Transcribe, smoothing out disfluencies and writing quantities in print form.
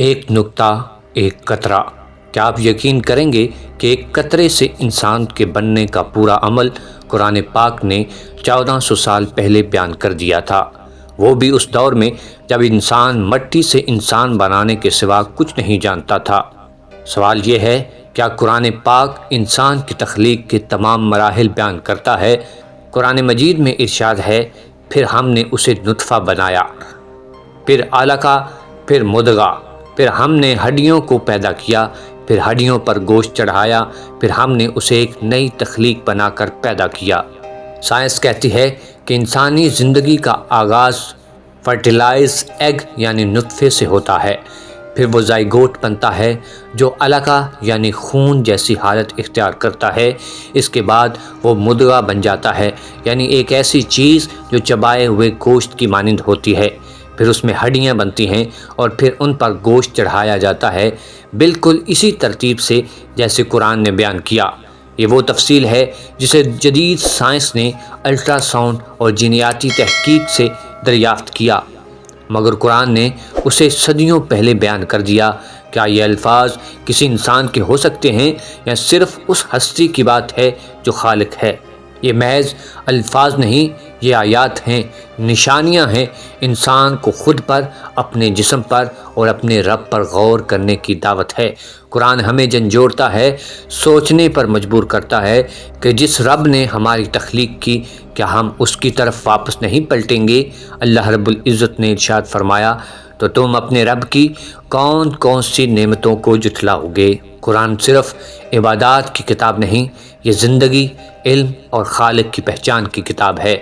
ایک نکتہ، ایک قطرہ۔ کیا آپ یقین کریں گے کہ ایک قطرے سے انسان کے بننے کا پورا عمل قرآن پاک نے 1400 سال پہلے بیان کر دیا تھا، وہ بھی اس دور میں جب انسان مٹی سے انسان بنانے کے سوا کچھ نہیں جانتا تھا۔ سوال یہ ہے، کیا قرآن پاک انسان کی تخلیق کے تمام مراحل بیان کرتا ہے؟ قرآن مجید میں ارشاد ہے، پھر ہم نے اسے نطفہ بنایا، پھر علقہ، پھر مضغہ، پھر ہم نے ہڈیوں کو پیدا کیا، پھر ہڈیوں پر گوشت چڑھایا، پھر ہم نے اسے ایک نئی تخلیق بنا کر پیدا کیا۔ سائنس کہتی ہے کہ انسانی زندگی کا آغاز فرٹیلائز ایگ یعنی نطفے سے ہوتا ہے، پھر وہ زائگوٹ بنتا ہے جو علقہ یعنی خون جیسی حالت اختیار کرتا ہے، اس کے بعد وہ مضغہ بن جاتا ہے یعنی ایک ایسی چیز جو چبائے ہوئے گوشت کی مانند ہوتی ہے، پھر اس میں ہڈیاں بنتی ہیں اور پھر ان پر گوشت چڑھایا جاتا ہے، بالکل اسی ترتیب سے جیسے قرآن نے بیان کیا۔ یہ وہ تفصیل ہے جسے جدید سائنس نے الٹرا ساؤنڈ اور جینیاتی تحقیق سے دریافت کیا، مگر قرآن نے اسے صدیوں پہلے بیان کر دیا۔ کیا یہ الفاظ کسی انسان کے ہو سکتے ہیں یا صرف اس ہستی کی بات ہے جو خالق ہے؟ یہ محض الفاظ نہیں، یہ آیات ہیں، نشانیاں ہیں، انسان کو خود پر، اپنے جسم پر اور اپنے رب پر غور کرنے کی دعوت ہے۔ قرآن ہمیں جھنجھوڑتا ہے، سوچنے پر مجبور کرتا ہے کہ جس رب نے ہماری تخلیق کی، کیا ہم اس کی طرف واپس نہیں پلٹیں گے؟ اللہ رب العزت نے ارشاد فرمایا، تو تم اپنے رب کی کون کون سی نعمتوں کو جھٹلاؤ گے؟ قرآن صرف عبادات کی کتاب نہیں، یہ زندگی، علم اور خالق کی پہچان کی کتاب ہے۔